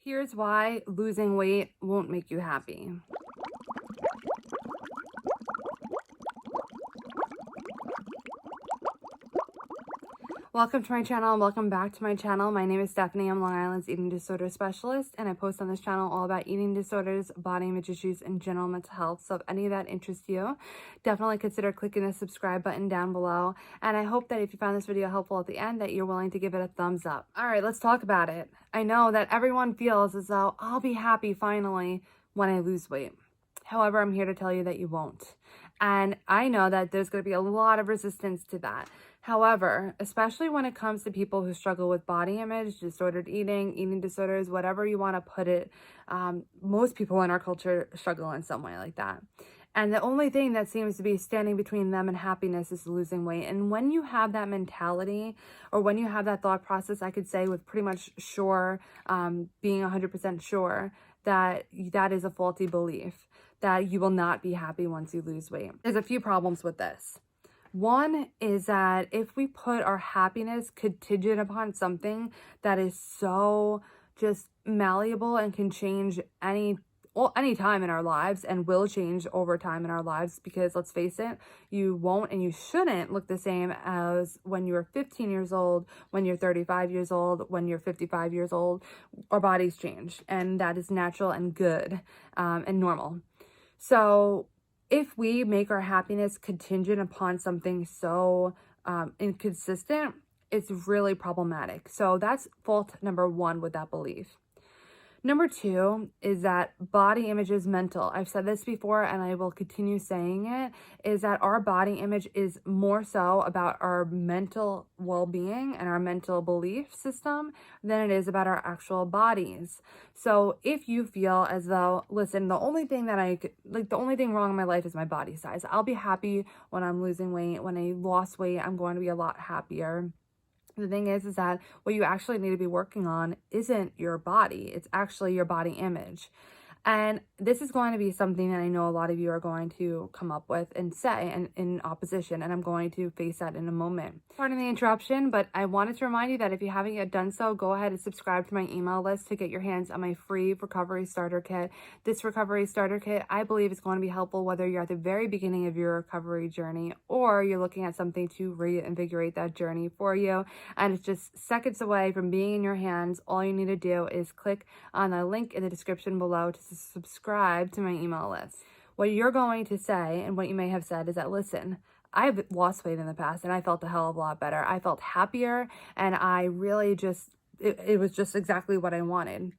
Here's why losing weight won't make you happy. Welcome to my channel and welcome back to my channel. My name is Stephanie. I'm Long Island's eating disorder specialist, and I post on this channel all about eating disorders, body image issues, and general mental health. So if any of that interests you, definitely consider clicking the subscribe button down below. And I hope that if you found this video helpful at the end, that you're willing to give it a thumbs up. All right, let's talk about it. I know that everyone feels as though I'll be happy finally when I lose weight. However, I'm here to tell you that you won't. And I know that there's going to be a lot of resistance to that. However, especially when it comes to people who struggle with body image, disordered eating, eating disorders, whatever you want to put it, most people in our culture struggle in some way like that. And the only thing that seems to be standing between them and happiness is losing weight. And when you have that mentality, or when you have that thought process, I could say with pretty much sure, being 100% sure that that is a faulty belief, that you will not be happy once you lose weight. There's a few problems with this. One is that if we put our happiness contingent upon something that is so just malleable and can change any time in our lives and will change over time in our lives, because let's face it, you won't and you shouldn't look the same as when you're 15 years old, when you're 35 years old, when you're 55 years old. Our bodies change, and that is natural and good and normal. So if we make our happiness contingent upon something so inconsistent, it's really problematic. So that's fault number one with that belief. Number two is that body image is mental. I've said this before and I will continue saying it, is that our body image is more so about our mental well-being and our mental belief system than it is about our actual bodies. So if you feel as though, listen, the only thing wrong in my life is my body size. I'll be happy when I'm losing weight. When I lost weight, I'm going to be a lot happier. The thing is that what you actually need to be working on isn't your body. It's actually your body image. And this is going to be something that I know a lot of you are going to come up with and say and in opposition, and I'm going to face that in a moment. Pardon the interruption, but I wanted to remind you that if you haven't yet done so, go ahead and subscribe to my email list to get your hands on my free recovery starter kit. This recovery starter kit, I believe, is going to be helpful whether you're at the very beginning of your recovery journey or you're looking at something to reinvigorate that journey for you. And it's just seconds away from being in your hands. All you need to do is click on the link in the description below to subscribe to my email list. What you're going to say, and what you may have said, is that, listen, I've lost weight in the past and I felt a hell of a lot better. I felt happier, and I really just, it was just exactly what I wanted.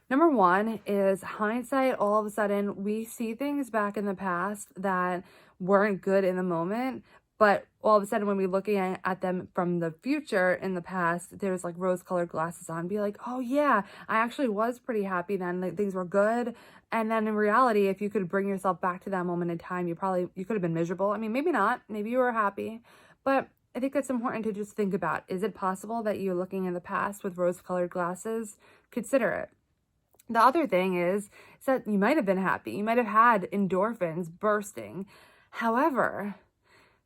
Number one is hindsight. All of a sudden, we see things back in the past that weren't good in the moment, but all of a sudden when we're looking at them from the future in the past, there's like rose-colored glasses on. Be like, oh yeah, I actually was pretty happy then. Like, things were good. And then in reality, if you could bring yourself back to that moment in time, you could have been miserable. I mean, maybe not. Maybe you were happy. But I think it's important to just think about, is it possible that you're looking in the past with rose-colored glasses? Consider it. The other thing is that you might have been happy. You might have had endorphins bursting. However,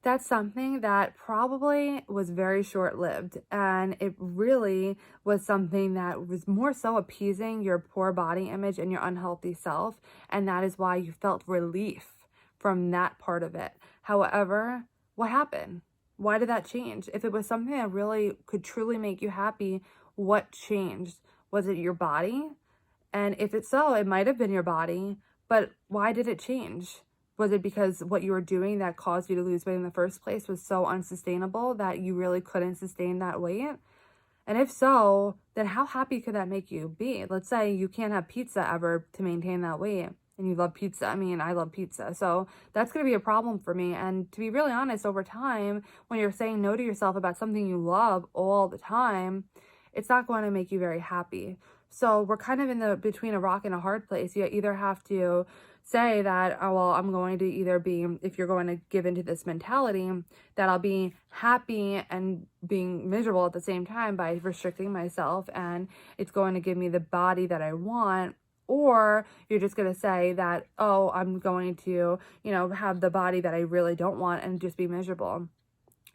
that's something that probably was very short-lived, and it really was something that was more so appeasing your poor body image and your unhealthy self, and that is why you felt relief from that part of it. However, what happened? Why did that change? If it was something that really could truly make you happy, what changed? Was it your body? And if it's so, it might have been your body, but why did it change? Was it because what you were doing that caused you to lose weight in the first place was so unsustainable that you really couldn't sustain that weight? And if so, then how happy could that make you be? Let's say you can't have pizza ever to maintain that weight, and you love pizza. I mean, I love pizza. So that's going to be a problem for me. And to be really honest, over time, when you're saying no to yourself about something you love all the time, it's not going to make you very happy. So we're kind of in between a rock and a hard place. You either have to say that, oh, well, I'm going to either be, if you're going to give into this mentality, that I'll be happy and being miserable at the same time by restricting myself, and it's going to give me the body that I want. Or you're just going to say that, oh, I'm going to, have the body that I really don't want and just be miserable.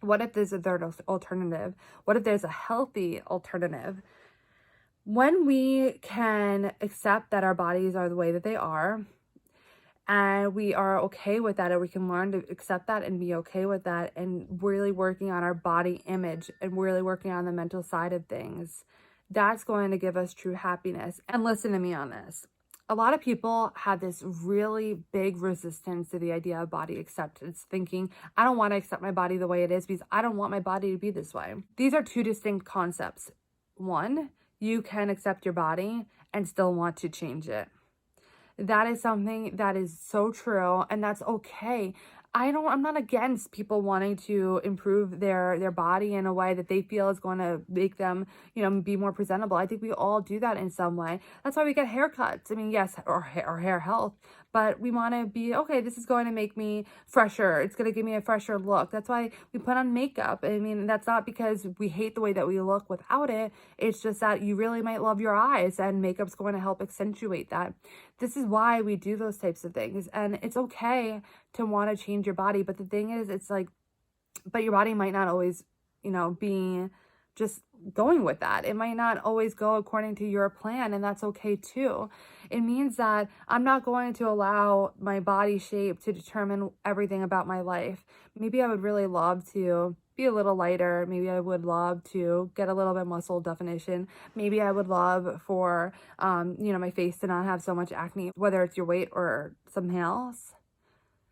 What if there's a third alternative? What if there's a healthy alternative? When we can accept that our bodies are the way that they are, and we are okay with that, and we can learn to accept that and be okay with that, and really working on our body image and really working on the mental side of things, that's going to give us true happiness. And listen to me on this. A lot of people have this really big resistance to the idea of body acceptance, thinking, I don't want to accept my body the way it is because I don't want my body to be this way. These are two distinct concepts. One, you can accept your body and still want to change it. That is something that is so true, and that's okay. I'm not against people wanting to improve their body in a way that they feel is going to make them, be more presentable. I think we all do that in some way. That's why we get haircuts. I mean, yes, or hair health, but we want to be, okay, this is going to make me fresher. It's going to give me a fresher look. That's why we put on makeup. I mean, that's not because we hate the way that we look without it. It's just that you really might love your eyes, and makeup's going to help accentuate that. This is why we do those types of things. And it's okay to want to change your body. But the thing is, it's like, but your body might not always, be just going with that. It might not always go according to your plan, and that's okay too. It means that I'm not going to allow my body shape to determine everything about my life. Maybe I would really love to be a little lighter. Maybe I would love to get a little bit muscle definition. Maybe I would love for, my face to not have so much acne, whether it's your weight or something else.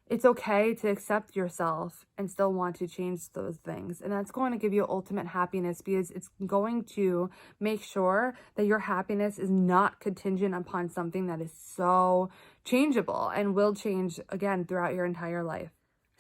It's okay to accept yourself and still want to change those things. And that's going to give you ultimate happiness, because it's going to make sure that your happiness is not contingent upon something that is so changeable and will change again throughout your entire life.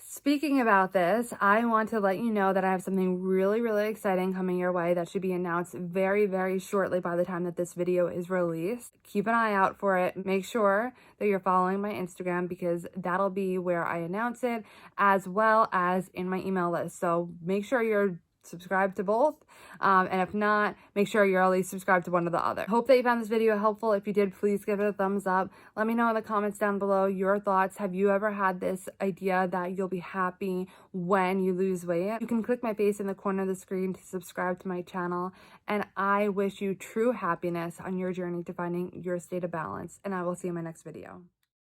Speaking about this, I want to let you know that I have something really, really exciting coming your way that should be announced very, very shortly by the time that this video is released. Keep an eye out for it. Make sure that you're following my Instagram, because that'll be where I announce it, as well as in my email list. So make sure you're subscribe to both, and if not, make sure you're at least subscribed to one or the other. Hope that you found this video helpful. If you did, please give it a thumbs up. Let me know in the comments down below your thoughts. Have you ever had this idea that you'll be happy when you lose weight? You can click my face in the corner of the screen to subscribe to my channel, and I wish you true happiness on your journey to finding your state of balance, and I will see you in my next video.